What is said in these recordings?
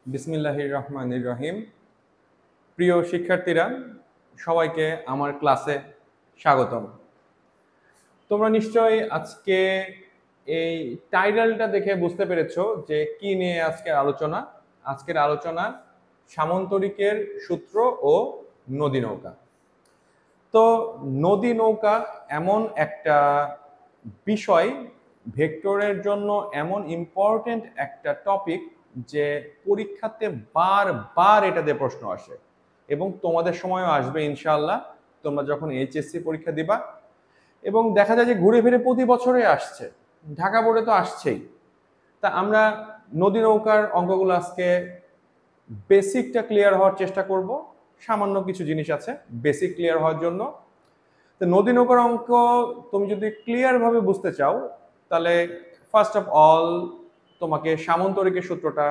বিসমিল্লাহির রহমানির রহিম। প্রিয় শিক্ষার্থীরা, সবাইকে আমার ক্লাসে স্বাগতম। তোমরা নিশ্চয়ই আজকে এই টাইটেলটা দেখে বুঝতে পেরেছো যে কি নিয়ে আজকের আলোচনা। আজকের আলোচনা সামন্তরিকের সূত্র ও নদী নৌকা। তো নদী নৌকা এমন একটা বিষয়, ভেক্টরের জন্য এমন ইম্পর্টেন্ট একটা টপিক যে পরীক্ষাতে বারবার এটা দিয়ে প্রশ্ন আসে এবং তোমাদের সময়ও আসবে ইনশাআল্লাহ, তোমরা যখন এইচএসসি পরীক্ষা দিবা। এবং দেখা যায় যে ঘুরে ফিরে প্রতি বছরে আসছে, ঢাকা বোর্ডে তো আসছেই। তা আমরা নদী নৌকার অঙ্কগুলো আজকে বেসিকটা ক্লিয়ার হওয়ার চেষ্টা করব। সামান্য কিছু জিনিস আছে বেসিক ক্লিয়ার হওয়ার জন্য। তো নদী নৌকার অঙ্ক তুমি যদি ক্লিয়ারভাবে বুঝতে চাও তাহলে ফার্স্ট অফ অল তোমাকে সামন্তরিকের সূত্রটা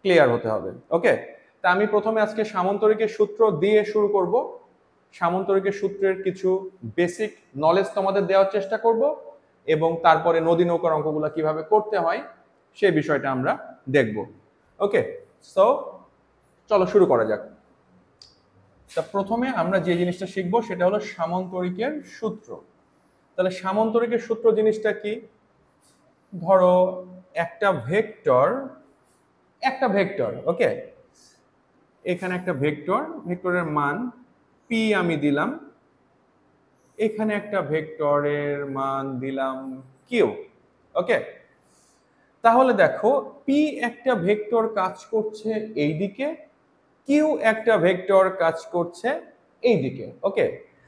ক্লিয়ার হতে হবে। ওকে, তা আমি প্রথমে আজকে সামন্তরিকের সূত্র দিয়ে শুরু করব। সামন্তরিকের সূত্রের কিছু বেসিক নলেজ তোমাদের দেওয়ার চেষ্টা করব এবং তারপরে নদী নৌকার অঙ্কগুলো কিভাবে করতে হয় সেই বিষয়টা আমরা দেখব। ওকে, সো চলো শুরু করা যাক। তা প্রথমে আমরা যে জিনিসটা শিখব সেটা হলো সামন্তরিকের সূত্র। তাহলে সামন্তরিকের সূত্র জিনিসটা কি? ধরো একটা ভেক্টর, ওকে, এখানে একটা ভেক্টরের মান পি আমি দিলাম, এখানে একটা ভেক্টরের মান দিলাম কিউ। ওকে, তাহলে দেখো পি একটা ভেক্টর কাজ করছে এইদিকে, কিউ একটা ভেক্টর কাজ করছে এইদিকে। ওকে,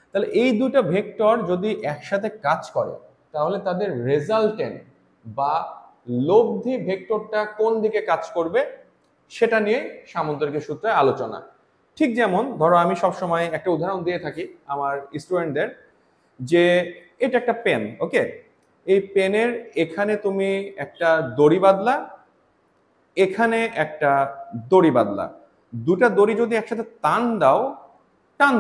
তাহলে এই দুটো ভেক্টর যদি একসাথে কাজ করে তাহলে তাদের রেজাল্টেন্ট বা লব্ধি ভেক্টরটা কোন দিকে কাজ করবে সেটা নিয়ে সামন্তরিকের সূত্রে আলোচনা। ঠিক যেমন ধরো আমি সবসময় একটা উদাহরণ দিয়ে থাকি আমার স্টুডেন্টদের, যে এটা একটা পেন। ওকে, এই পেনের এখানে তুমি একটা দড়ি বাঁধলা, এখানে একটা দড়ি বাঁধলা, দুটা দড়ি যদি একসাথে টান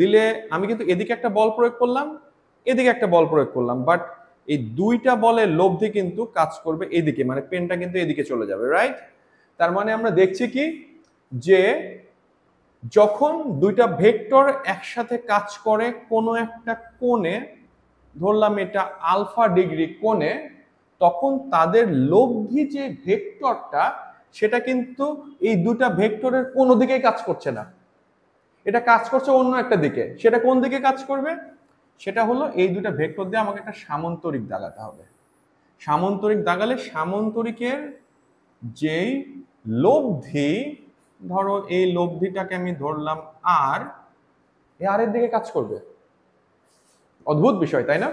দিলে আমি কিন্তু এদিকে একটা বল প্রয়োগ করলাম, এদিকে একটা বল প্রয়োগ করলাম, বাট এই দুইটা বলের লব্ধি কিন্তু কাজ করবে এদিকে, মানে পেনটা কিন্তু এদিকে চলে যাবে, রাইট? তার মানে আমরা দেখছি কি, যে যখন দুইটা ভেক্টর একসাথে কাজ করে কোনো একটা কোণে, ধরলাম এটা আলফা ডিগ্রি কোণে, তখন তাদের লব্ধি যে ভেক্টরটা সেটা কিন্তু এই দুটা ভেক্টরের কোনো দিকেই কাজ করছে না, এটা কাজ করছে অন্য একটা দিকে। সেটা কোন দিকে কাজ করবে? সেটা হলো এই দুটা ভেক্টর দিয়ে আমাকে একটা সামন্তরিক দাগাতে হবে। সামন্তরিক দাগালে সামন্তরিকের যেই লব্ধি, ধরো এই লব্ধিটাকে আমি ধরলাম আর, এই আর এর দিকে কাজ করবে। অদ্ভুত বিষয়, তাই না?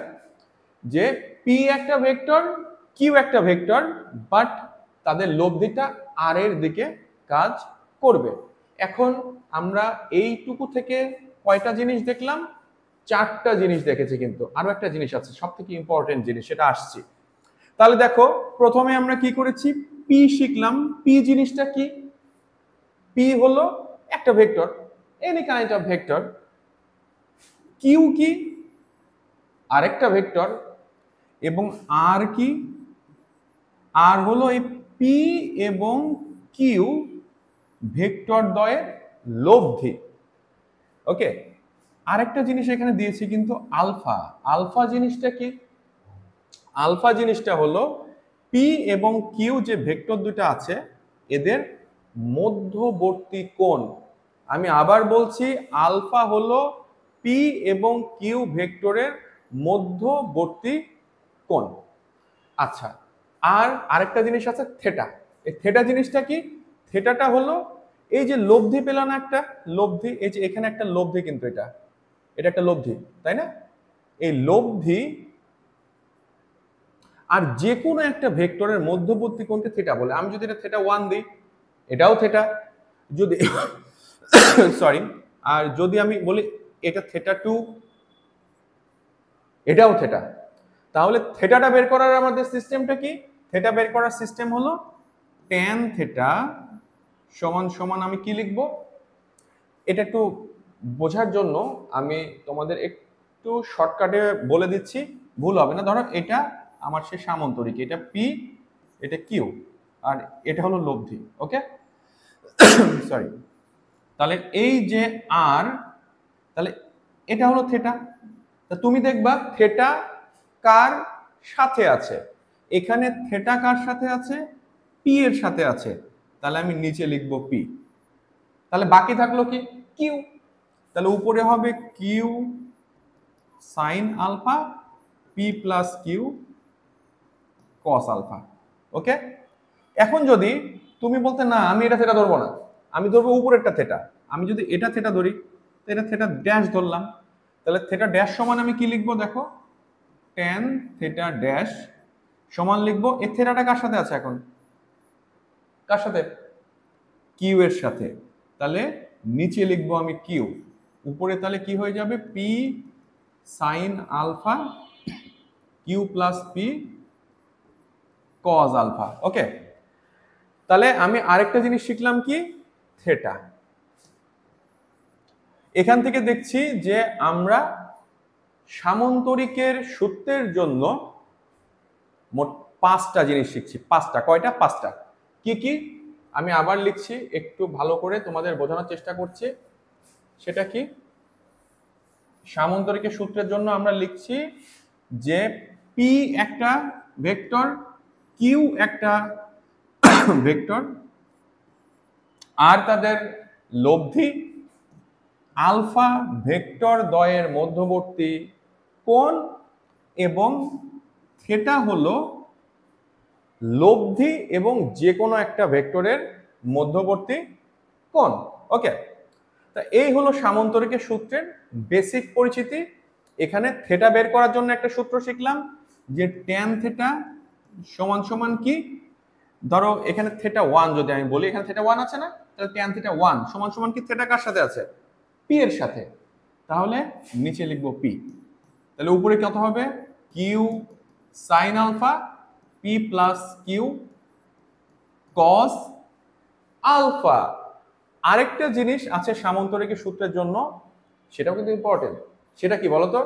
যে পি একটা ভেক্টর, কিউ একটা ভেক্টর, বাট তাদের লব্ধিটা আর এর দিকে কাজ করবে। এখন আমরা এইটুকু থেকে কয়টা জিনিস দেখলাম? চারটা জিনিস দেখেছি, কিন্তু আরো একটা জিনিস আছে সব থেকে ইম্পর্টেন্ট জিনিস, সেটা আসছি। তাহলে দেখো প্রথমে আমরা কি করেছি, পি শিখলাম। পি জিনিসটা কি? পি হলো একটা vector, any kind of vector. Q কি? আরেকটা ভেক্টর। এবং আর কি? আর হলো এই পি এবং কিউ ভেক্টর দ্বয়ের লব্ধি। ওকে, আরেকটা জিনিস এখানে দিয়েছি কিন্তু আলফা। আলফা জিনিসটা কি? আলফা জিনিসটা হলো পি এবং কিউ যে ভেক্টর দুটো আছে এদের মধ্যবর্তী কোণ। আমি আবার বলছি, আলফা হলো পি এবং কিউ ভেক্টরের মধ্যবর্তী কোণ। আচ্ছা, আর আরেকটা জিনিস আছে থেটা। এই থেটা জিনিসটা কি? থেটাটা হলো এই যে লব্ধি পেলাম একটা লব্ধি, এই যে এখানে একটা লব্ধি, কিন্তু এটা একটা লব্ধি, তাই না? এই লব্ধি আর যে কোনো একটা ভেক্টরের মধ্যবর্তী কোণকে থেটা বলে। আমি যদি এটা থেটা 1 দিই, এটাও থেটা। যদি সরি, আর যদি আমি বলি এটা থেটা 2, এটাও থেটা। তাহলে থেটাটা বের করার আমাদের সিস্টেমটা কি? থেটা বের করার সিস্টেম হলো tan থেটা সমান সমান, আমি কি লিখব এটা একটু বোঝার জন্য আমি তোমাদের একটু একটু শর্টকাটে বলে দিচ্ছি, ভুল হবে না। ধরো এটা আমার সে সামন্তরিক, এটা পি, এটা কিউ, আর এটা হলো লব্ধি। ওকে, সরি। তাহলে এই যে আর, তাহলে এটা হলো থেটা। তা তুমি দেখবা থেটা কার সাথে আছে, এখানে থেটা কার সাথে আছে, পি এর সাথে আছে, তাহলে আমি নিচে লিখব পি। তাহলে বাকি থাকলো কি, কিউ। তাহলে উপরে হবে Q sign alpha, P plus Q cos alpha. Okay, এখন যদি তুমি বলতে না আমি এটা থেটা ধরবো না, আমি ধরবো উপরেরটা থেটা, আমি যদি এটা থেটা ধরি, এটা থেটা ড্যাশ ধরলাম, তাহলে থেটা ড্যাশ সমান আমি কি লিখবো দেখো, ট্যান থেটা ড্যাশ সমান লিখবো, এই থেটাটা কার সাথে আছে এখন, কার সাথে, কিউ এর সাথে। তাহলে নিচে লিখবো আমি কিউ, উপরে তাহলে কি হয়ে যাবে, P sin alpha Q plus P cos alpha. Okay, তাহলে আমি আরেকটা জিনিস শিখলাম কি, থেটা। এখান থেকে দেখছি যে আমরা সামন্তরিকের সূত্রের জন্য মোট 5টা জিনিস শিখছি। 5টা, কয়টা, 5টা। কি কি আমি আবার লিখছি, একটু ভালো করে তোমাদের বোঝানোর চেষ্টা করছি। সেটা কি, সামন্তরিকের সূত্রের জন্য আমরা লিখছি যে পি একটা ভেক্টর, কিউ একটা ভেক্টর, আর তাদের লব্ধি আলফা ভেক্টর দ্বয়ের মধ্যবর্তী কোণ, এবং থেটা হলো লব্ধি এবং যে কোনো একটা ভেক্টরের মধ্যবর্তী কোণ। ওকে, তা এই হলো সামন্তরিকের সূত্রের বেসিক পরিচিতি। এখানে থেটা বের করার জন্য একটা সূত্র শিখলাম, যে ট্যান থেটা সমান সমান কি, ধরো এখানে থেটা 1 যদি আমি বলি, এখানে থেটা 1 আছে না, তাহলে ট্যান থেটা 1 সমান সমান কি, থেটা কার সাথে আছে, পি এর সাথে। তাহলে নিচে লিখবো পি, তাহলে উপরে কত হবে, Q sign alpha P plus Q cos alpha. আরেকটা জিনিস আছে সামন্তরিকের সূত্রের জন্য, সেটাও কিন্তু ইম্পর্টেন্ট। সেটা কি বলতো,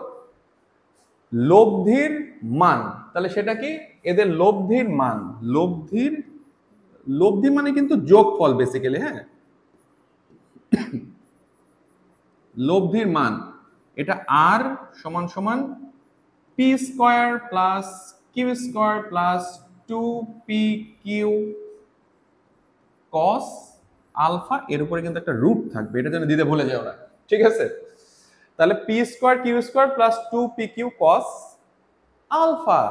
লব্ধির মান। তাহলে সেটা কি, এদের লব্ধির মান, লব্ধি মানে কিন্তু যোগফল বেসিক্যালি। হ্যাঁ, লব্ধির মান, এটা আর সমান সমান P square plus Q square plus 2পি কিউ কস আলফা, এর উপরে কিন্তু একটা রুট থাকবে, এটা যেন দিতে ভুলে যাও না, ঠিক আছে। তাহলে P square Q square plus 2পি Q cos alpha.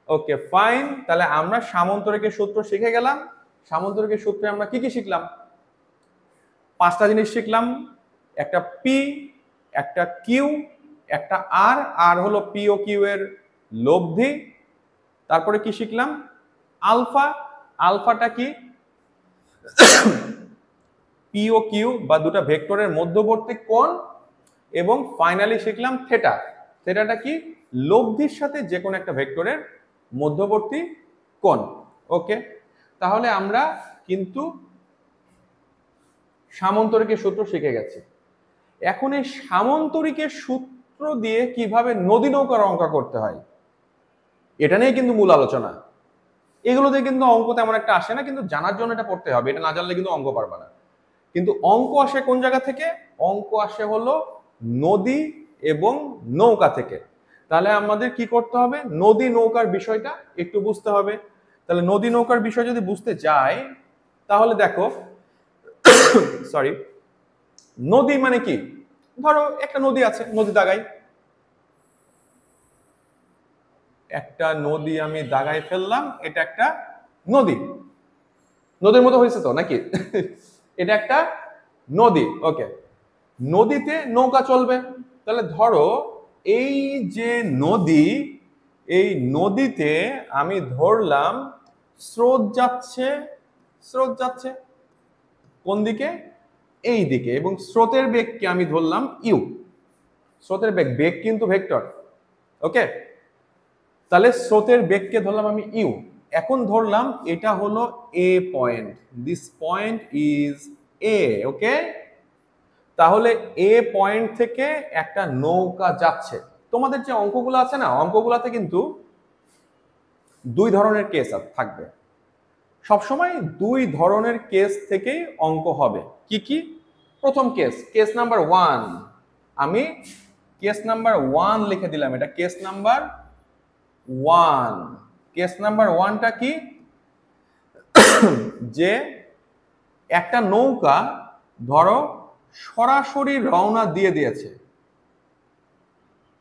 Okay fine, তাহলে আমরা সামন্তরিকের সূত্র শিখে গেলাম। সামন্তরিকের সূত্রে আমরা কি কি শিখলাম, 5টা জিনিস শিখলাম, একটা পি, একটা কিউ, একটা আর, আর হলো পি ও কিউ এর লব্ধি। তারপরে কি শিখলাম, আলফা, আলফাটা কি, পি ও কিউ বা দুটো ভেক্টরের মধ্যবর্তী কোণ। এবং ফাইনালি শিখলাম থেটা, থেটাটা কি, লব্ধির সাথে যে কোনো একটা ভেক্টরের মধ্যবর্তী কোণ। ওকে, তাহলে আমরা কিন্তু সামন্তরিকের সূত্র শিখে গেছি। এখন এই সামন্তরিকের সূত্র দিয়ে কিভাবে নদী নৌকার অঙ্ক করতে হয়, এটা নিয়ে কিন্তু মূল আলোচনা। এগুলোতে কিন্তু অঙ্ক তেমন একটা আসে না, কিন্তু জানার জন্য এটা পড়তে হবে, এটা না জানলে কিন্তু অঙ্ক পারবে না। কিন্তু অঙ্ক আসে কোন জায়গা থেকে, অঙ্ক আসে হলো নদী এবং নৌকা থেকে। তাহলে আমাদের কি করতে হবে, নদী নৌকার বিষয়টা একটু বুঝতে হবে। তাহলে নদী নৌকার বিষয় যদি বুঝতে যাই, তাহলে দেখো সরি, নদী মানে কি, ধরো একটা নদী আছে, নদী দাগাই, একটা নদী আমি দাগায় ফেললাম, এটা একটা নদী, নদীর মতো হয়েছে তো নাকি এটা একটা নদী। ওকে, নদীতে নৌকা চলবে। তাহলে ধরো এই যে নদী, এই নদীতে আমি ধরলাম স্রোত যাচ্ছে, স্রোত যাচ্ছে কোন দিকে, এই দিকে, এবং স্রোতের বেগকে আমি ধরলাম ইউ। স্রোতের বেগ, বেগ কিন্তু ভেক্টর। ওকে, তাহলে স্রোতের বেগকে ধরলাম আমি ইউ। এখন ধরলাম এটা হলো A point, this point is A. Okay, তাহলে এ পয়েন্ট থেকে একটা নৌকা যাচ্ছে, তোমাদের যে অঙ্কগুলো আছে না, অঙ্কগুলোতে কিন্তু দুই ধরনের কেস থাকবে সবসময়, দুই ধরনের কেস থেকেই অঙ্ক হবে। কি কি? প্রথম কেস, কেস নাম্বার 1, আমি কেস নাম্বার 1 লিখে দিলাম, এটা কেস নাম্বার 1। কেস নাম্বার 1টা কি? যে একটা নৌকা ধরো সরাসরি রওনা দিয়ে দিয়েছে।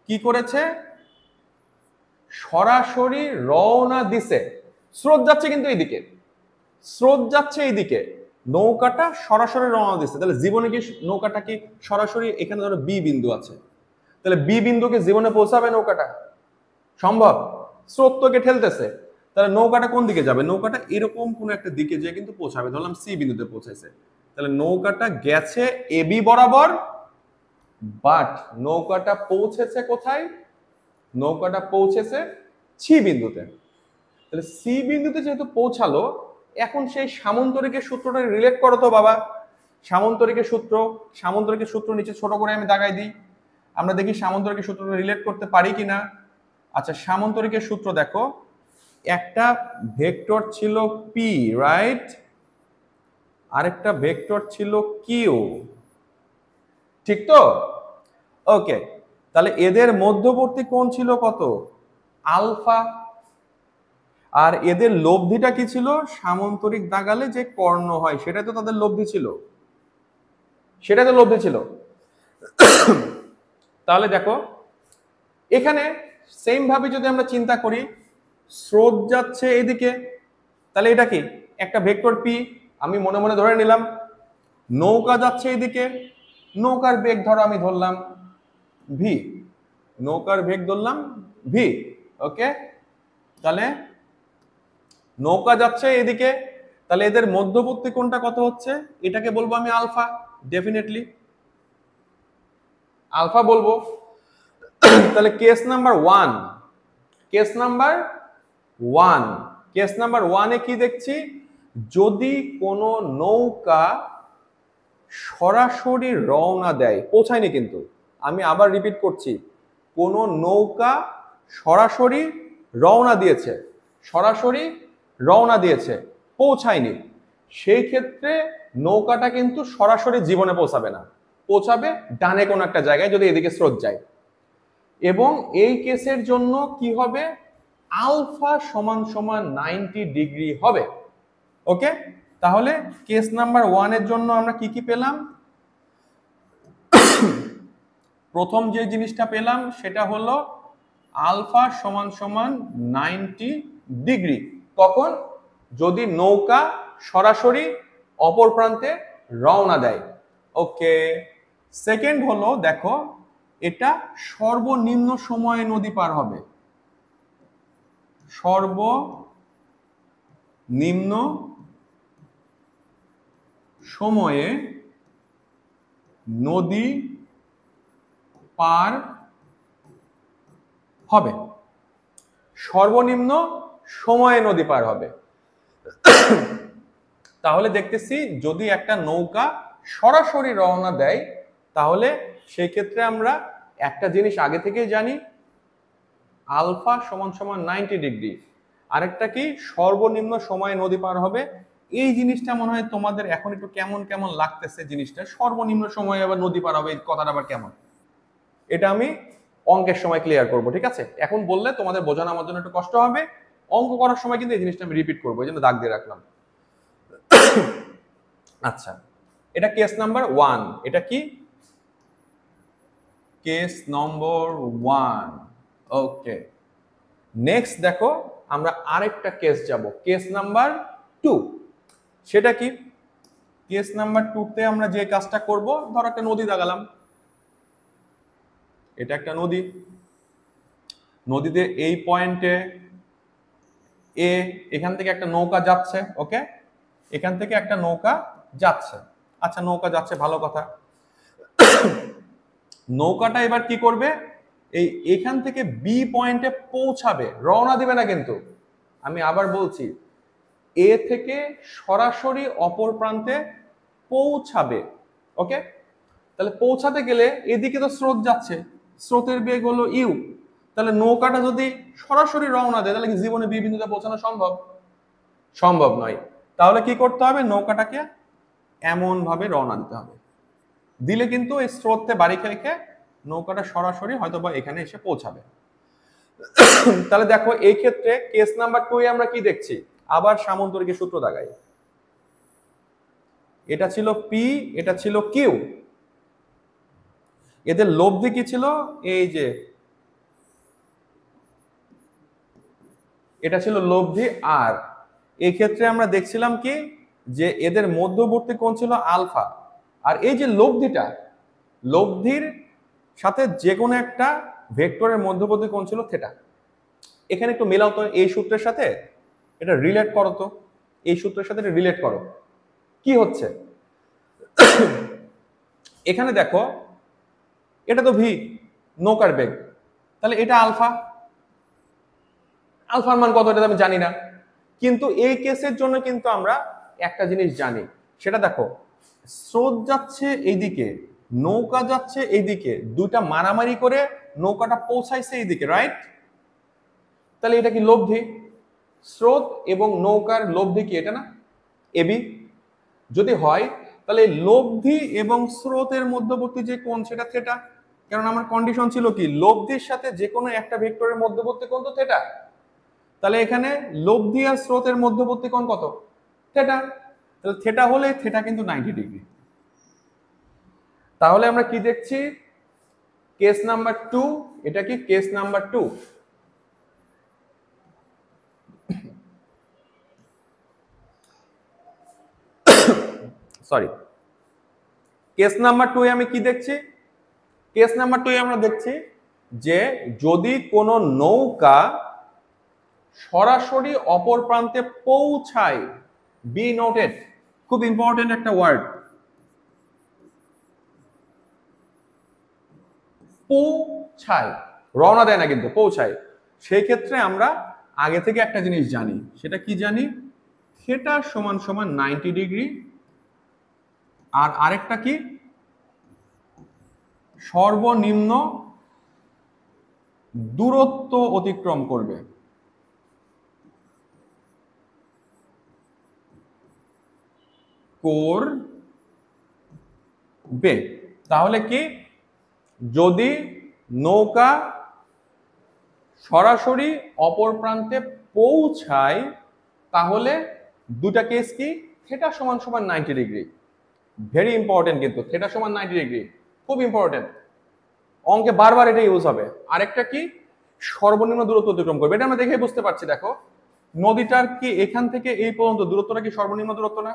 কি করেছে? সরাসরি রওনা দিছে। স্রোত যাচ্ছে কিন্তু এইদিকে, স্রোত যাচ্ছে এইদিকে, নৌকাটা সরাসরি রওনা দিচ্ছে। তাহলে জীবনে কি নৌকাটা কি সরাসরি, এখানে ধরো বি বিন্দু আছে, তাহলে বি বিন্দুকে জীবনে পৌঁছাবে নৌকাটা? সম্ভব? স্রোত তোকে ঠেলতেছে, তাহলে নৌকাটা কোন দিকে যাবে? নৌকাটা এরকম কোন একটা দিকে যেয়ে কিন্তু পৌঁছাবে। ধরলাম সি বিন্দুতে পৌঁছেছে, তাহলে নৌকাটা গেছে এ বি বরাবর, বাট নৌকাটা পৌঁছেছে কোথায়? নৌকাটা পৌঁছেছে সি বিন্দুতে। তাহলে সি বিন্দুতে যেহেতু পৌঁছালো, এখন সেই সামন্তরিকের সূত্রটা রিলেট করো তো বাবা। সামন্তরিকের সূত্র, সামন্তরিকের সূত্র নিচে ছোট করে আমি দাগাই দিই, আমরা দেখি সামন্তরিকের সূত্রটা রিলেট করতে পারি কিনা। আচ্ছা, সামন্তরিকের সূত্র দেখো, একটা ভেক্টর ছিল পি, রাইট, আরেকটা ভেক্টর ছিল কিউ, ঠিক তো? ওকে, তাহলে এদের মধ্যবর্তী কোণ ছিল কত? আলফা। আর এদের লব্ধিটা কি ছিল? সামন্তরিক দাগালে যে কর্ণ হয় সেটা তো তাদের লব্ধি ছিল, সেটা তো লব্ধি ছিল। তাহলে দেখো এখানে সেম ভাবে যদি আমরা চিন্তা করি, স্রোত যাচ্ছে এদিকে, তাহলে এটা কি? একটা ভেক্টর পি, আমি মনে মনে ধরে নিলাম। নৌকা যাচ্ছে এদিকে, নৌকার বেগ ধরো আমি ধরলাম ভি, নৌকার বেগ ধরলাম ভি। ওকে, তাহলে নৌকা যাচ্ছে এদিকে, তাহলে এদের মধ্যবর্তী কোণটা কত হচ্ছে? এটাকে বলবো আমি আলফা, ডেফিনেটলি আলফা বলবো। তাহলে case number 1, case number 1, case number 1-এ কি দেখছি? যদি কোনো নৌকা সরাসরি রওনা দেয়, পৌঁছায়নি কিন্তু, আমি আবার রিপিট করছি, কোনো নৌকা সরাসরি রওনা দিয়েছে, সরাসরি রওনা দিয়েছে, পৌঁছায়নি, সেই ক্ষেত্রে নৌকাটা কিন্তু সরাসরি জীবনে পৌঁছাবে না, পৌঁছাবে ডানে কোনো একটা জায়গায় যদি এদিকে স্রোত যায়। এবং এই কেসের জন্য কি হবে? আলফা সমান সমান 90 ডিগ্রি হবে। ওকে, তাহলে কেস নাম্বার 1 এর জন্য আমরা কি কি পেলাম? প্রথম যে জিনিসটা পেলাম সেটা হলো আলফা সমান সমান 90 ডিগ্রি। কখন? যদি নৌকা সরাসরি অপর প্রান্তে রওনা দেয়। ওকে, সেকেন্ড হলো দেখো, এটা সর্বনিম্ন সময়ে নদী পার হবে, সর্বনিম্ন সময়ে নদী পার হবে, সর্বনিম্ন সময়ে নদী পার হবে। তাহলে দেখতেছি যদি একটা নৌকা সরাসরি রওনা দেয়, তাহলে সেই ক্ষেত্রে আমরা একটা জিনিস আগে থেকেই জানি, আলফা সমান সমান 90 ডিগ্রি। আরেকটা কি? সর্বনিম্ন সময়ে নদী পার হবে। এই জিনিসটা মনে হয় তোমাদের এখন একটু কেমন কেমন লাগতেছে, জিনিসটা সর্বনিম্ন সময়ে আবার নদী পার হবে, এই কথাটা আবার কেমন? এটা আমি অঙ্কের সময় ক্লিয়ার করব, ঠিক আছে? এখন বললে তোমাদের বোঝানো আমার জন্য একটু কষ্ট হবে, অঙ্ক করার সময় কিন্তু এই জিনিসটা আমি রিপিট করবো, এই জন্য দাগ দিয়ে রাখলাম। আচ্ছা, এটা কেস নাম্বার 1। এটা কি? Case number 1। ওকে, নেক্সট দেখো আমরা আরেকটা কেস যাব, কেস নাম্বার 2। সেটা কি? কেস নাম্বার 2-তে আমরা যে কাজটা করব, ধর একটা নদী দাগালাম, এটা একটা নদী, নদীতে এই পয়েন্টে এ, এখান থেকে একটা নৌকা যাচ্ছে। ওকে, এখান থেকে একটা নৌকা যাচ্ছে। আচ্ছা, নৌকা যাচ্ছে, ভালো কথা। নৌকাটা এবার কি করবে? এই এখান থেকে বি পয়েন্টে পৌঁছাবে, রওনা দিবে না কিন্তু, আমি আবার বলছি, এ থেকে সরাসরি অপর প্রান্তে পৌঁছাবে। ওকে, তাহলে পৌঁছাতে গেলে এদিকে তো স্রোত যাচ্ছে, স্রোতের বেগ হলো ইউ। তাহলে নৌকাটা যদি সরাসরি রওনা দেয় তাহলে কি জীবনে বি বিন্দুতে পৌঁছানো সম্ভব? সম্ভব নয়। তাহলে কি করতে হবে? নৌকাটাকে এমন ভাবে রওনা দিতে হবে, দিলে কিন্তু এই স্রোতে বাড়ি খেয়ে খেয়ে নৌকাটা সরাসরি হয়তো বা এখানে এসে পৌঁছাবে। তাহলে দেখো এই ক্ষেত্রে কেস নাম্বার 2 এ আমরা কি দেখছি? আবার সামন্তরিকের সূত্র দাগাই। এটা ছিল পি, এটা ছিল কিউ। এদের লব্ধি কি ছিল? এই যে এটা ছিল লব্ধি আর। এই ক্ষেত্রে আমরা দেখছিলাম কি যে এদের মধ্যবর্তী কোণ ছিল আলফা। আর এই যে লব্ধিটা, লব্ধির সাথে যে কোনো একটা ভেক্টরের মধ্যবর্তী কোণ ছিল থিটা। এখানে একটু মেলাও তো এই সূত্রের সাথে, এটা রিলেট করো তো, এই সূত্রের সাথে এটা রিলেট করো। কি হচ্ছে এখানে দেখো, এটা তো ভি নৌকার বেগ, তাহলে এটা আলফা। আলফার মান কত এটা আমি জানি না, কিন্তু এই কেসের জন্য কিন্তু আমরা একটা জিনিস জানি, সেটা দেখো স্রোত যাচ্ছে এইদিকে, নৌকা যাচ্ছে এইদিকে, দুইটা মারামারি করে নৌকাটা পৌঁছাইছে এইদিকে, রাইট? তাহলে এটা কি লব্ধি? স্রোত এবং নৌকার লব্ধি কি এটা না এবি? যদি হয় তাহলে লব্ধি এবং স্রোতের মধ্যবর্তী যে কোণ সেটা থিটা, কারণ আমার কন্ডিশন ছিল কি লব্ধির সাথে যে কোনো একটা ভেক্টরের মধ্যবর্তী কোণ তো থিটা। তাহলে এখানে লব্ধি আর স্রোতের মধ্যবর্তী কোণ কত? থিটা। তাহলে থিটা হলে থিটা কিন্তু 90 ডিগ্রি। তাহলে আমরা কি দেখছি? কেস নাম্বার 2, এটা কি case number 2। Sorry, case number 2 এ আমি কি দেখছি? কেস নাম্বার 2 এ আমরা দেখছি যে যদি কোনো নৌকা সরাসরি অপর প্রান্তে পৌঁছায়, বি নোটেড, খুব ইম্পর্টেন্ট একটা ওয়ার্ড, পৌঁছায়, রওনা দেয় না কিন্তু পৌঁছায়, সেই ক্ষেত্রে আমরা আগে থেকে একটা জিনিস জানি, সেটা কি জানি? থিটা সমান সমান 90 ডিগ্রি। আর আরেকটা কি? সর্বনিম্ন দূরত্ব অতিক্রম করবে। করবে। তাহলে কি যদি নৌকা সরাসরি অপর প্রান্তে পৌঁছায় তাহলে দুটা কেস কি? থিটা সমান সমান 90 ডিগ্রি। ভেরি ইম্পর্টেন্ট, কিন্তু থিটা সমান 90 ডিগ্রি খুব ইম্পর্টেন্ট, অঙ্কে বারবার এটা ইউজ হবে। আরেকটা কি? সর্বনিম্ন দূরত্ব অতিক্রম করবে। এটা আমরা দেখে বুঝতে পারছি, দেখো নদীটার কি এখান থেকে এই পর্যন্ত দূরত্বটা কি সর্বনিম্ন দূরত্ব না?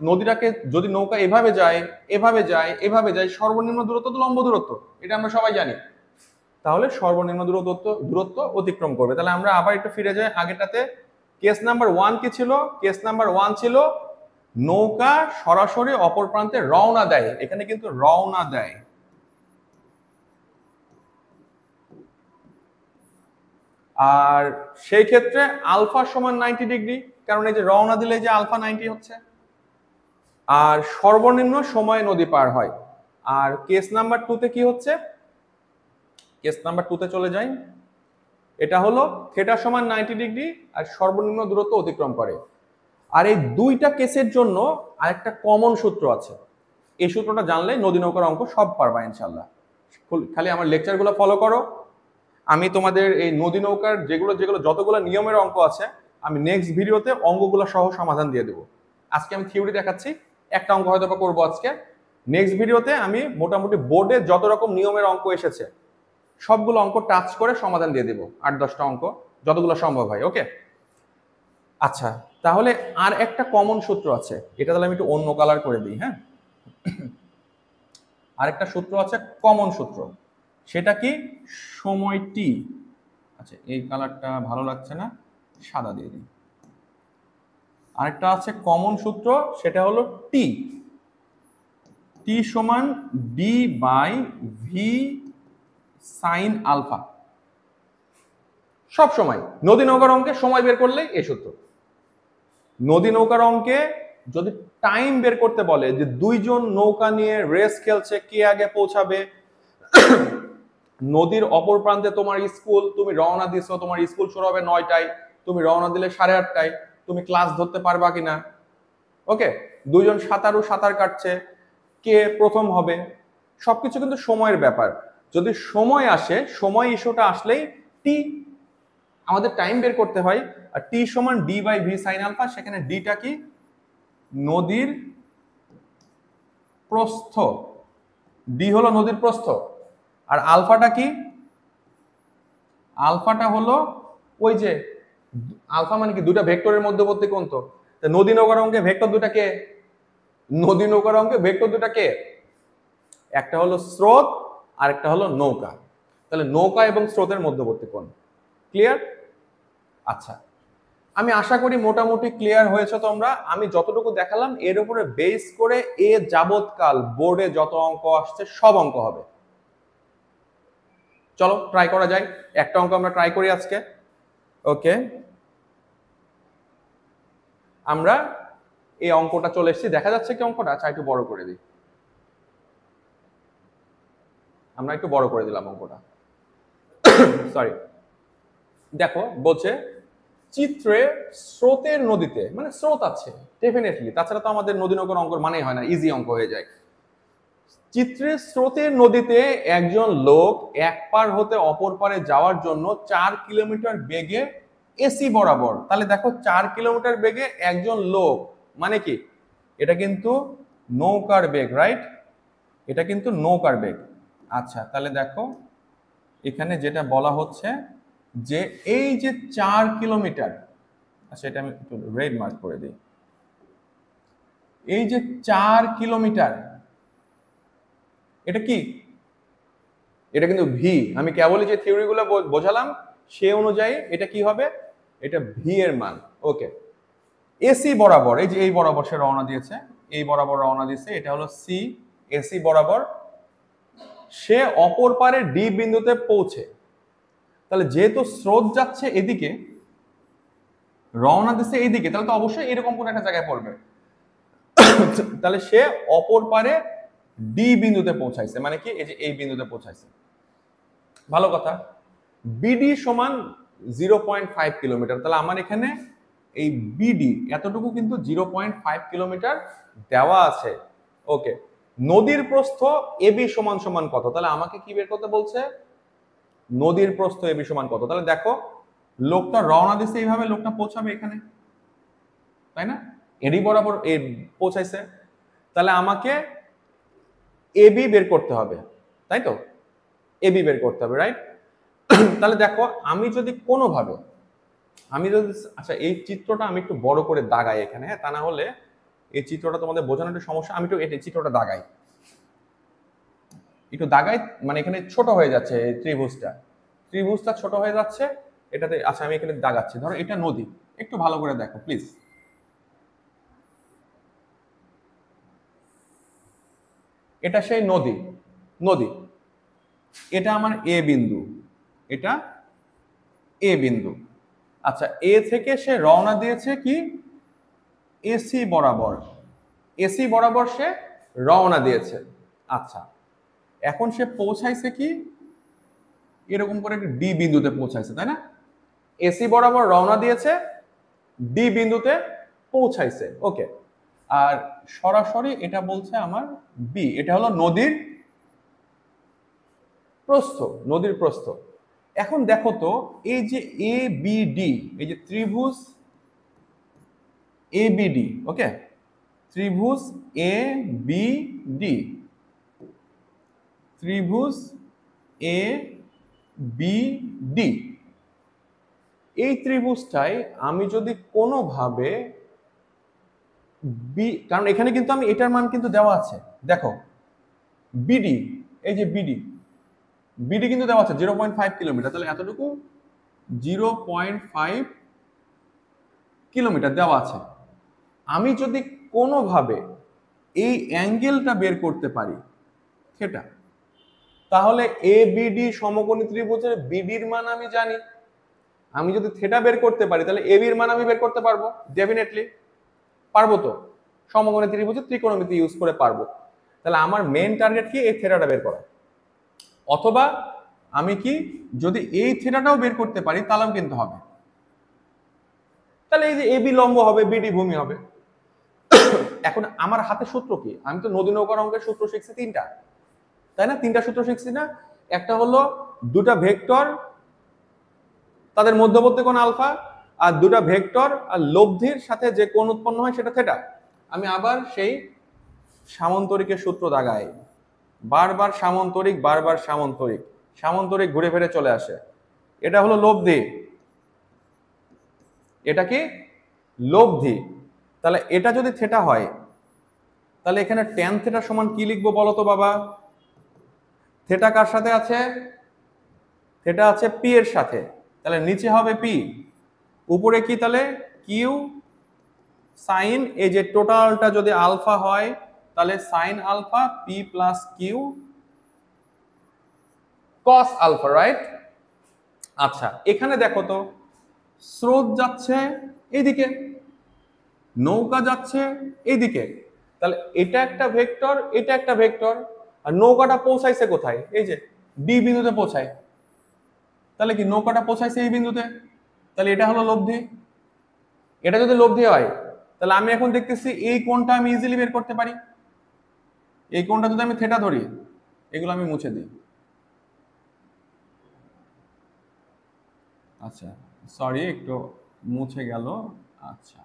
নদীটাকে যদি নৌকা এভাবে যায়, এভাবে যায়, এভাবে যায়, সর্বনিম্ন দূরত্ব তো লম্ব দূরত্ব, এটা আমরা সবাই জানি। তাহলে সর্বনিম্ন দূরত্ব অতিক্রম করবে। তাহলে আমরা আবার একটু ফিরে যাই আগেরটাতে। কেস নাম্বার 1 কি ছিল? কেস নাম্বার 1 ছিল নৌকা সরাসরি অপর প্রান্তে রওনা দেয়, এখানে কিন্তু রওনা দেয়। আর সেই ক্ষেত্রে আলফা সমান 90 ডিগ্রি, কারণ এই যে রওনা দিলে যে আলফা 90 হচ্ছে। আর সর্বনিম্ন সময় নদী পার হয়। আর কেস নাম্বার 2 তে কি হচ্ছে? কেস নাম্বার 2 তে চলে যাই। এটা হলো থিটা সমান 90 ডিগ্রি আর সর্বনিম্ন দূরত্ব অতিক্রম করে। আর এই দুইটা কেসের জন্য আরেকটা কমন সূত্র আছে, এই সূত্রটা জানলে নদী নৌকার অঙ্ক সব পারবা ইনশাল্লাহ। খালি আমার লেকচারগুলো ফলো করো, আমি তোমাদের এই নদী নৌকার যেগুলো যেগুলো যতগুলো নিয়মের অঙ্ক আছে আমি নেক্সট ভিডিওতে অঙ্কগুলো সহ সমাধান দিয়ে দেবো। আজকে আমি থিওরি দেখাচ্ছি, একটা অঙ্ক হয়তো বা করবো আজকে। নেক্সট ভিডিওতে আমি মোটামুটি বোর্ডে যত রকম নিয়মের অঙ্ক এসেছে সবগুলো অঙ্ক টাচ করে সমাধান দিয়ে দেবো, 8-10টা অঙ্ক যতগুলো সম্ভব হয়। ওকে, আচ্ছা তাহলে আর একটা কমন সূত্র আছে, এটা তাহলে আমি একটু অন্য কালার করে দিই। হ্যাঁ, আরেকটা সূত্র আছে কমন সূত্র, সেটা কি? সময় টি। আচ্ছা এই কালারটা ভালো লাগছে না, সাদা দিয়ে দিই। আরেকটা আছে কমন সূত্র, সেটা হলো টি। টি সমান D by V sign alpha. সব সময় নদী নৌকার অঙ্কে সময় বের করলেই এই সূত্র। নদী নৌকার অঙ্কে যদি টাইম বের করতে বলে যে দুইজন নৌকা নিয়ে রেস খেলছে, কে আগে পৌঁছাবে, নদীর অপর প্রান্তে তোমার স্কুল, তুমি রওনা দিছো, তোমার স্কুল শুরু হবে 9টায়, তুমি রওনা দিলে 8:30টায়, তুমি ক্লাস ধরতে পারবা কিনা? ওকে, দুইজন সাঁতার কাটছে, কে প্রথম হবে, সবকিছু কিন্তু সময়ের ব্যাপার। যদি সময় আসে, সময় ইস্যুটা আসলেই টি আমাদের টাইম বের করতে হয়, আর টি সমান d/v sin আলফা। সেখানে ডিটা কি? নদীর প্রস্থ, ডি হলো নদীর প্রস্থ, আর আলফাটা কি? আলফাটা হলো ওই যে আলফা মানে কি? দুটা ভেক্টরের মধ্যবর্তী কোণ। তো নদী নৌকার অঙ্কে ভেক্টর দুটা কে? নদী নৌকার অঙ্কে ভেক্টর দুটা কে? একটা হলো স্রোত আর একটা হলো নৌকা। তাহলে নৌকা এবং স্রোতের মধ্যবর্তী কোণ। ক্লিয়ার? আচ্ছা, আমি আশা করি মোটামুটি ক্লিয়ার হয়েছে তোমরা। আমি যতটুকু দেখালাম এর উপরে বেস করে এ যাবৎকাল বোর্ডে যত অঙ্ক আসছে সব অঙ্ক হবে। চলো ট্রাই করা যায়, একটা অঙ্ক আমরা ট্রাই করি আজকে। ওকে, আমরা এই অঙ্কটা চলে এসেছি, দেখা যাচ্ছে কি অঙ্কটা? আচ্ছা একটু বড় করে দিই, আমরা একটু বড় করে দিলাম অঙ্কটা, সরি। দেখো বলছে চিত্রে স্রোতের নদীতে, মানে স্রোত আছে ডেফিনেটলি, তাছাড়া তো আমাদের নদী নৌকার অঙ্ক মানেই হয় না, ইজি অঙ্ক হয়ে যায়। চিত্রে স্রোতের নদীতে একজন লোক এক পার হতে অপর পারে যাওয়ার জন্য 4 কিলোমিটার বেগে এসি বরাবর। তাহলে দেখো 4 কিলোমিটার বেগে একজন লোক মানে কি? এটা কিন্তু নৌকার বেগ, রাইট? এটা কিন্তু নৌকার বেগ। আচ্ছা তাহলে দেখো এখানে যেটা বলা হচ্ছে যে এই যে 4 কিলোমিটার, আচ্ছা এটা আমি একটু রেড মার্ক করে দিই, এই যে 4 কিলোমিটার এটা কি? এটা কিন্তু ভি। আমি কেবলই যে থিওরিগুলো বোঝালাম সে অনুযায়ী এটা কি হবে? এটা ভি এর মান। ওকে, এসি বরাবর, এই যে এই বরাবর সে রওনা দিয়েছে, এই বরাবর রওনা দিয়েছে, এটা হলো সি। এসি বরাবর সে অপর পারে ডি বিন্দুতে পৌঁছে, তাহলে যেহেতু স্রোত যাচ্ছে এদিকে, রওনা দিচ্ছে এইদিকে, তাহলে তো অবশ্যই এরকম কোন একটা জায়গায় পড়বে। তাহলে সে অপর পারে ডি বিন্দুতে পৌঁছাইছে, মানে কি? এই যে এই বিন্দুতে পৌঁছাইছে। ভালো কথা। বিডি সমান 0.5 কিলোমিটার, তাহলে আমার এখানে এই বিডি এতটুকু কিন্তু 0.5 কিলোমিটার দেওয়া আছে। ওকে, নদীর প্রস্থ এবি সমান সমান কত? তাহলে আমাকে কি বের করতে বলছে? নদীর প্রস্থ এবি সমান কত? তাহলে দেখো লোকটা রওনা দিচ্ছে এইভাবে, লোকটা পৌঁছাবে এখানে, তাই না? এডি বরাবর এ পৌঁছাইছে, তাহলে আমাকে এবি বের করতে হবে, তাই তো? এবি বের করতে হবে, রাইট? তাহলে দেখো আমি যদি কোনোভাবে, আমি যদি, আচ্ছা এই চিত্রটা আমি একটু বড় করে দাগাই এখানে, হ্যাঁ, তা না হলে এই চিত্রটা তোমাদের বোঝানোর একটু সমস্যা। আমি একটু এই চিত্রটা দাগাই, একটু দাগাই, মানে এখানে ছোট হয়ে যাচ্ছে এই ত্রিভুজটা, ত্রিভুজটা ছোট হয়ে যাচ্ছে এটাতে। আচ্ছা আমি এখানে দাগাচ্ছি, ধরো এটা নদী, একটু ভালো করে দেখো প্লিজ। এটা সেই নদী, নদী, এটা আমার এ বিন্দু, এটা এ বিন্দু। আচ্ছা এ থেকে সে রওনা দিয়েছে কি? এসি বরাবর, এসি বরাবর সে রওনা দিয়েছে। আচ্ছা এখন সে পৌঁছাইছে কি? এরকম করে ডি বিন্দুতে পৌঁছাইছে, তাই না? এসি বরাবর রওনা দিয়েছে, ডি বিন্দুতে পৌঁছাইছে। ওকে, আর সরাসরি এটা বলছে আমার বি, এটা হলো নদীর প্রস্থ, নদীর প্রস্থ। এখন দেখো তো এই যে এ বি ডি, এই যে ত্রিভুজ এ বি ডি, ওকে, ত্রিভুজ এ বি ডি, ত্রিভুজ এ বি ডি, এই ত্রিভুজটাই আমি যদি কোনোভাবে বি, কারণ এখানে কিন্তু আমি এটার মান কিন্তু দেওয়া আছে, দেখো বিডি, এই যে বিডি, বিডি কিন্তু দেওয়া আছে 0.5 কিলোমিটার, তাহলে এতটুকু 0.5 কিলোমিটার দেওয়া আছে। আমি যদি কোনোভাবে এই অ্যাঙ্গেলটা বের করতে পারি থিটা, তাহলে এ বিডি সমকোণী ত্রিভুজের বিডির মান আমি জানি। আমি যদি থিটা বের করতে পারি তাহলে এ বির মান আমি বের করতে পারবো, ডেফিনেটলি পারবো তো, সমকোণী ত্রিভুজের ত্রিকোণমিতি ইউজ করে পারবো। তাহলে আমার মেইন টার্গেট কি? এই থিটাটা বের করা, অথবা আমি কি যদি এই থিটাটাও বের করতে পারি তাহলেও কিন্তু হবে। তাহলে এই যে এবি লম্ব হবে, বিডি ভূমি হবে। এখন আমার হাতে সূত্র কি? আমি তো নদী নৌকার অঙ্কের সূত্র শিখছি তিনটা, তাই না? তিনটা সূত্র শিখছি না? একটা হলো দুটা ভেক্টর, তাদের মধ্যবর্তী কোণ আলফা, আর দুটা ভেক্টর আর লব্ধির সাথে যে কোণ উৎপন্ন হয় সেটা থিটা। আমি আবার সেই সামন্তরিকের সূত্র দাগাই, বারবার সামন্তরিক, বারবার সামন্তরিক, সামন্তরিক ঘুরে ফিরে চলে আসে। এটা হলো লব্ধি, এটা কি লব্ধি। তাহলে এটা যদি থিটা হয় তাহলে এখানে ট্যান থিটা সমান কি লিখবো বলো তো বাবা? থিটা কার সাথে আছে? থিটা আছে পি এর সাথে, তাহলে নিচে হবে পি, উপরে কি তাহলে কিউ সাইন, এই যে টোটালটা যদি আলফা হয় তাহলে sine alpha P plus Q cos alpha, right? আচ্ছা, এখানে দেখো তো স্রোত যাচ্ছে এইদিকে, নৌকা যাচ্ছে এইদিকে, তাহলে এটা একটা ভেক্টর, এটা একটা ভেক্টর, আর নৌকাটা পৌঁছাইছে কোথায়? এই যে ডি বিন্দুতে পৌঁছায়, তাহলে কি নৌকাটা পৌঁছাইছে এই বিন্দুতে, তাহলে এটা হলো লব্ধি। এটা যদি লব্ধি হয় তাহলে আমি এখন দেখতেছি এই কোণটা আমি ইজিলি বের করতে পারি। এই কোণটা যদি আমি থিটা ধরি, এগুলো আমি মুছে দিই। আচ্ছা সরি, একটু মুছে গেল। আচ্ছা,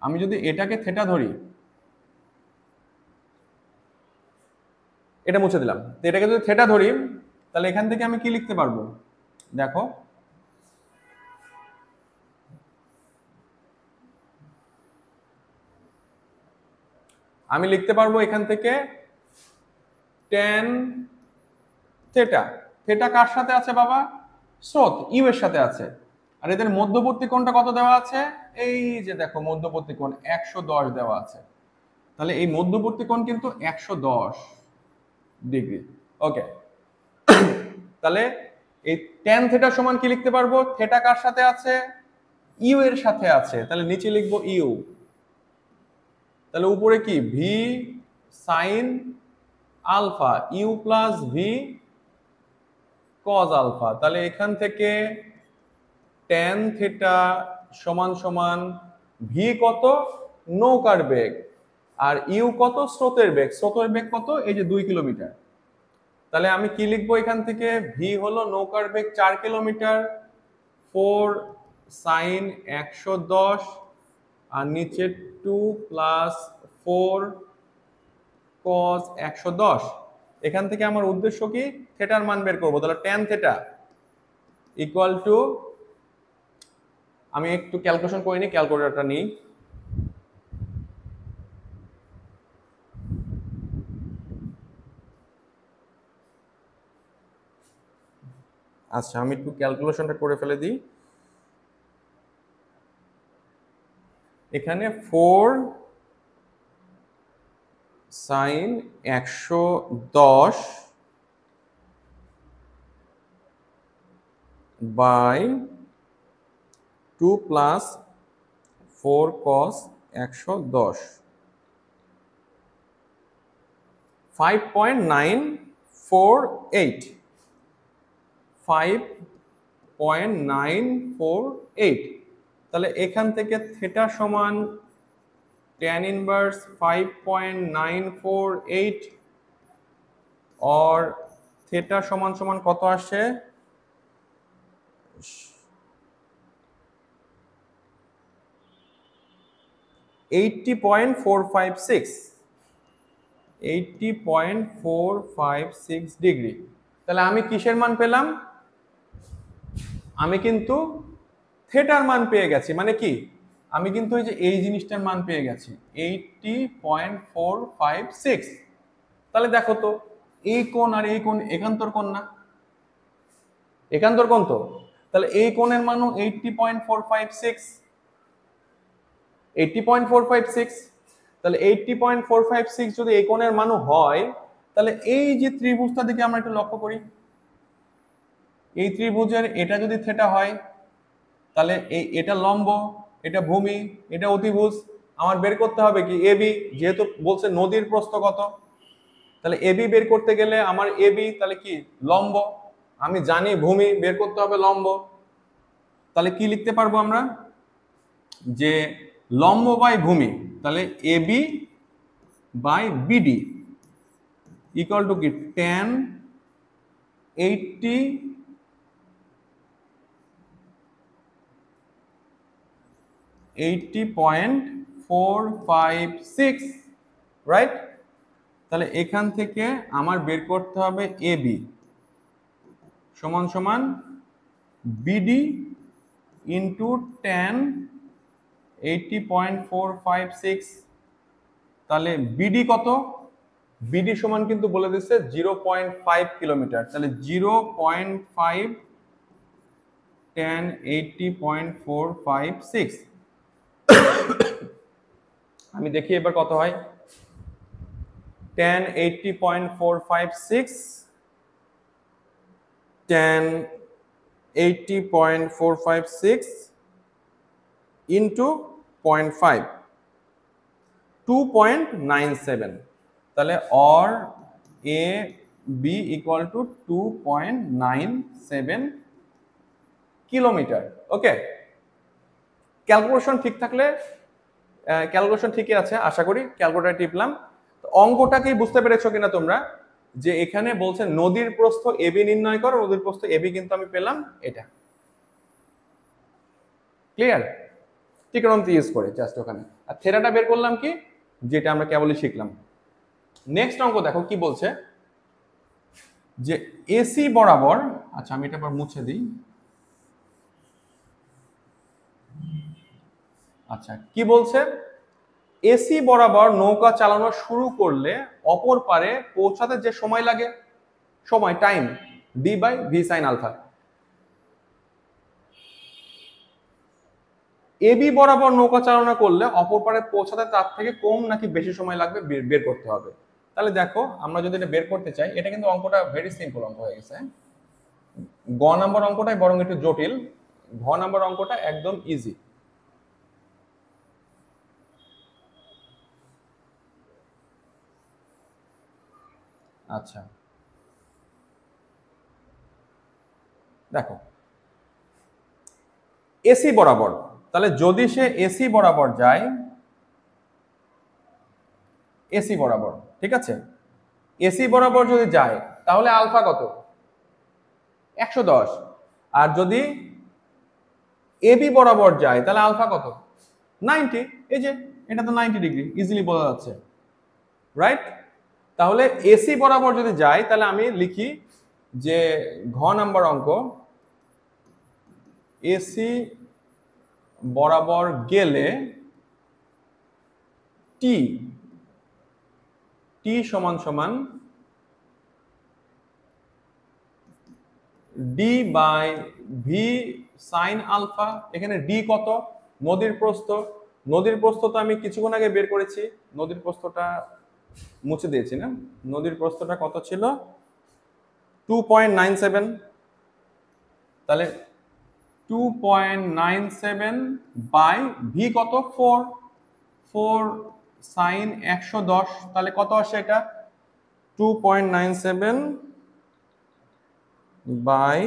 আমি যদি এটাকে থিটা ধরি, এটা মুছে দিলাম, তো এটাকে যদি থিটা ধরি তাহলে এখান থেকে আমি কি লিখতে পারবো দেখো, আমি লিখতে পারবো এখান থেকে tan থিটা। থিটা কার সাথে আছে বাবা? স্রোত ইউ এর সাথে আছে। আর এদের মধ্যবর্তী কোণটা কত দেওয়া আছে? এই যে দেখো মধ্যবর্তী কোণ 110 দেওয়া আছে। তাহলে এই মধ্যবর্তী কোণ কিন্তু 110 ডিগ্রি। ওকে, তাহলে এই tan থিটা সমান কি লিখতে পারবো? থিটা কার সাথে আছে? ইউ এর সাথে আছে, তাহলে নিচে লিখবো ইউ, তাহলে উপরে কি V sign alpha U plus V cos alpha. তাহলে এখান থেকে tan থিটা সমান সমান ভি কত? নৌকার বেগ, আর ইউ কত? স্রোতের বেগ। স্রোতের বেগ কত? এই যে 2 কিলোমিটার। তাহলে আমি কি লিখবো এখান থেকে? ভি হলো নৌকার বেগ 4 কিলোমিটার, 4 সাইন 110, আর নিচে 2 প্লাস 4 কস 110। এখান থেকে আমার উদ্দেশ্য কি? থিটার মান বের করবো। তাহলে tan থিটা ইকুয়াল টু, আমি একটু ক্যালকুলেশন করে নিই, ক্যালকুলেটরটা নিই। আচ্ছা, আমি একটু ক্যালকুলেশনটা করে ফেলে দিই। এখানে 4 সাইন 110 বাই 2 প্লাস 4 কস 110, 5.948, 5.948। তাহলে এখান থেকে থিটা সমান tan ইনভার্স 5.948 और থিটা সমান সমান কত আসে? 80.456, 80.456 ডিগ্রি। তাহলে আমি কিসের মান পেলাম? আমি কিন্তু থিটার মান পেয়ে গেছি। মানে কি? আমি কিন্তু এই যে এই জিনিসটার মান পেয়ে গেছি 80.456। তাহলে দেখো তো এই কোণ আর এই কোণ একান্তর কোণ না? একান্তর কোণ তো। তাহলে এই কোণের মানও 80.456, 80.456। তাহলে 80.456 যদি এই কোণের মানও হয়, তাহলে এই যে ত্রিভুজটা দিকে আমরা একটু লক্ষ্য করি, এই ত্রিভুজের এটা যদি থিটা হয় তাহলে এটা লম্ব, এটা ভূমি, এটা অতিভুজ। আমার বের করতে হবে কি? এবি, যেহেতু বলছে নদীর প্রস্থ কত, তাহলে এবি বের করতে গেলে আমার এবি তাহলে কি লম্ব, আমি জানি ভূমি বের করতে হবে লম্ব, তাহলে কি লিখতে পারবো আমরা যে লম্ব বাই ভূমি, তাহলে AB by BD equal to কি tan 80.456, রাইট। তাহলে এখান থেকে আমার বের করতে হবে এবি সমান সমান বিডি ইন্টু tan 80.456। তাহলে বিডি কত, বিডি সমান কিন্তু বলে দিচ্ছে 0.5 কিলোমিটার, তাহলে 0.5 tan 80.456। আমি দেখি এবার কত হয়, tan 80.456 tan 80.456 ইন্টু 0.5 2.97, তাহলে or A B equal to 2.97 kilometre. Okay, calculation ঠিক থাকলে, ক্যালকুলেশন ঠিকই আছে আশা করি, ক্যালকুলেটর টিপলাম। তো অঙ্কটাকেই বুঝতে পেরেছো কিনা তোমরা, যে এখানে বলছে নদীর প্রস্থ এবি নির্ণয় করো, নদীর প্রস্থ এবি কিন্তু আমি পেলাম এটা। ক্লিয়ার? ত্রিকোণমিতি ইউজ করে জাস্ট ওখানে, আর থেরাটা বের করলাম কি, যেটা আমরা কেবলই শিখলাম। নেক্সট অঙ্ক দেখো কি বলছে, যে এসি বরাবর, আচ্ছা আমি এটা আবার মুছে দিই। আচ্ছা কি বলছে, এসি বরাবর নৌকা চালানো শুরু করলে অপর পারে পৌঁছাতে যে সময় লাগে, সময় time D by V sign alpha. AB বরাবর নৌকা চালনা করলে অপর পারে পৌঁছাতে তার থেকে কম নাকি বেশি সময় লাগবে বের করতে হবে। তাহলে দেখো আমরা যদি এটা বের করতে চাই, এটা কিন্তু অঙ্কটা ভেরি সিম্পল অঙ্ক হয়ে গেছে। গ নাম্বার অঙ্কটাই বরং একটু জটিল, ঘ নাম্বার অঙ্কটা একদম ইজি। আচ্ছা দেখো এসি বরাবর, তাহলে যদি সে এসি বরাবর যায়, এসি বরাবর ঠিক আছে, এসি বরাবর যদি যায় তাহলে আলফা কত 110, আর যদি এবি বরাবর যায় তাহলে আলফা কত 90, এই যে এটা তো 90 ডিগ্রি ইজিলি বোঝা যাচ্ছে, রাইট। তাহলে এসি বরাবর যদি যায় তাহলে আমি লিখি যে ঘ নাম্বার অঙ্ক, এসি বরাবর গেলে টি, টি সমান সমান D by V sign alpha. এখানে ডি কত, নদীর প্রস্থ, নদীর প্রস্থ তো আমি কিছুক্ষণ আগে বের করেছি, নদীর প্রস্থটা মুছে দিয়েছি না, নদীর প্রস্থটা কত ছিল 2.97, তাহলে 2.97 বাই ভি কত 4 সাইন 110, তাহলে কত আসে এটা 2.97 বাই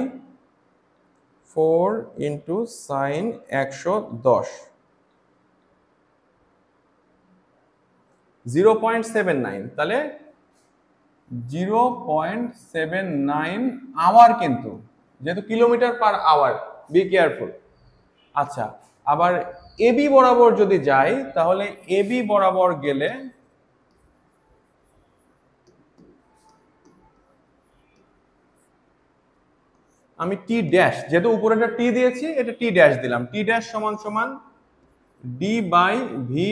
4 ইন্টু সাইন 110, 0.79, তাহলে 0.79 আওয়ার, কিন্তু যেহেতু kilometre per hour, be careful. আচ্ছা আবার এবি বরাবর যদি যাই তাহলে এবি বরাবর গেলে আমি টি ড্যাশ, যেহেতু উপরে একটা টি দিয়েছি এটা টি ড্যাশ দিলাম, টি ড্যাশ সমান সমান D by V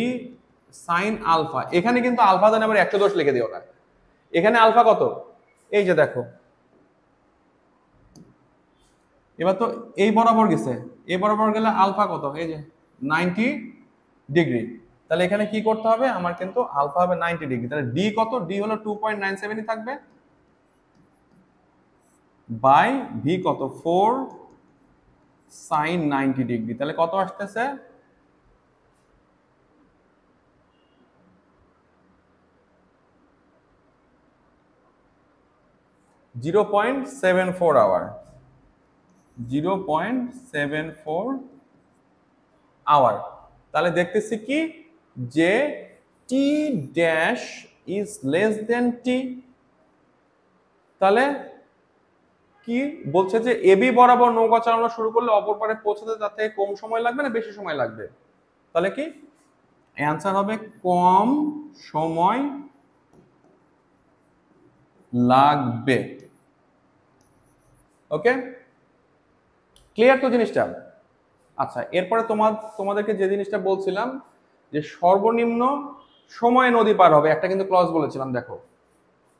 sign alpha. এখানে কিন্তু আলফা দেন আবার 110 লিখে দিও না, এখানে আলফা কত এই যে দেখো, এবার তো এই বরাবর গেছে, এই বরাবর গেলে আলফা কত এই যে 90 ডিগ্রি, তাহলে এখানে কি করতে হবে আমার, কিন্তু আলফা হবে 90 ডিগ্রি, তাহলে ডি কত, ডি হলো 2.97 থাকবে বাই ভি কত 4 সাইন 90 ডিগ্রি, তাহলে কত আসতেছে 0.79 0.74 আওয়ার, 0.74 আওয়ার। তাহলে দেখতেছি কি যে টি ড্যাশ ইজ লেস দেন টি। তাহলে কি বলছে যে এবি বরাবর নৌকা চালানো শুরু করলে অপর পারে পৌঁছাতে তার থেকে কম সময় লাগবে না বেশি সময় লাগবে? তাহলে কি অ্যান্সার হবে কম সময় লাগবে। ওকে, ক্লিয়ার তো জিনিসটা? আচ্ছা, এরপরে তোমাদেরকে যে জিনিসটা বলছিলাম যে সর্বনিম্ন সময় নদী পার হবে, একটা কিন্তু ক্লজ বলেছিলাম। দেখো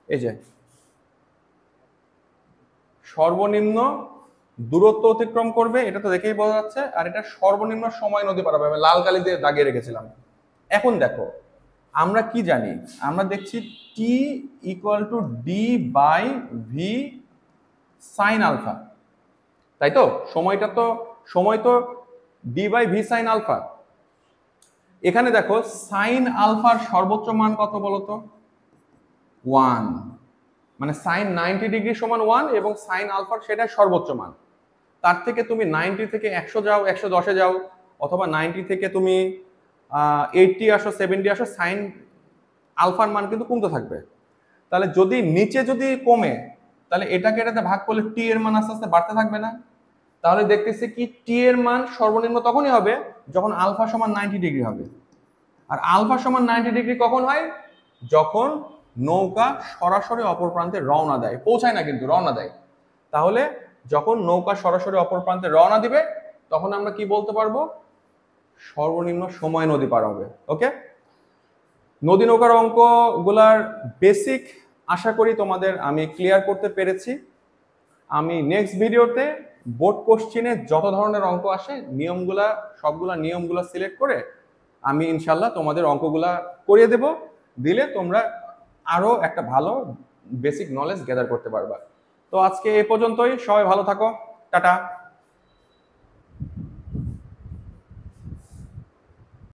এই যে সর্বনিম্ন দূরত্ব অতিক্রম করবে, এটা তো দেখেই বোঝা যাচ্ছে, আর এটা সর্বনিম্ন সময় নদী পার হবে, আমি লাল কালি দিয়ে দাগিয়ে রেখেছিলাম। এখন দেখো আমরা কি জানি, আমরা দেখছি T equal to D by V sign alpha, তাই তো? সময় তো D by V sign alpha. এখানে দেখো সাইন আলফার সর্বোচ্চ মান কত বলতো? 1, মানে সাইন 90 ডিগ্রি সমান 1 এবং সাইন আলফার সেটা সর্বোচ্চ মান। তার থেকে তুমি 90 থেকে 100 যাও, 110-এ যাও, অথবা 90 থেকে তুমি 80 আসো, 70 আসো, সাইন আলফার মান কিন্তু কমতে থাকবে। তাহলে যদি নিচে যদি কমে, তাহলে এটাতে ভাগ করলে টি এর মান আস্তে আস্তে বাড়তে থাকবে না? তাহলে দেখতেছি কি টি এর মান সর্বনিম্ন তখনই হবে যখন আলফা সমান 90 ডিগ্রি হবে। আর আলফা সমান 90 ডিগ্রি কখন হয়? যখন নৌকা সরাসরি অপর প্রান্তে রওনা দেয়, পৌঁছায় না কিন্তু রওনা দেয়। তাহলে যখন নৌকা সরাসরি অপর প্রান্তে রওনা দিবে তখন আমরা কি বলতে পারবো? সর্বনিম্ন সময় নদী পার হবে। ওকে, নদী নৌকার অঙ্কগুলার বেসিক আশা করি তোমাদের আমি ক্লিয়ার করতে পেরেছি। আমি নেক্সট ভিডিওতে বোর্ড কোশ্চেনে যত ধরনের অঙ্ক আসে সবগুলা নিয়মগুলা সিলেক্ট করে আমি ইনশাল্লাহ তোমাদের অঙ্কগুলা করিয়ে দেব, দিলে তোমরা আরো একটা ভালো বেসিক নলেজ গ্যাদার করতে পারবা। তো আজকে এই পর্যন্তই, সবাই ভালো থাকো, টাটা।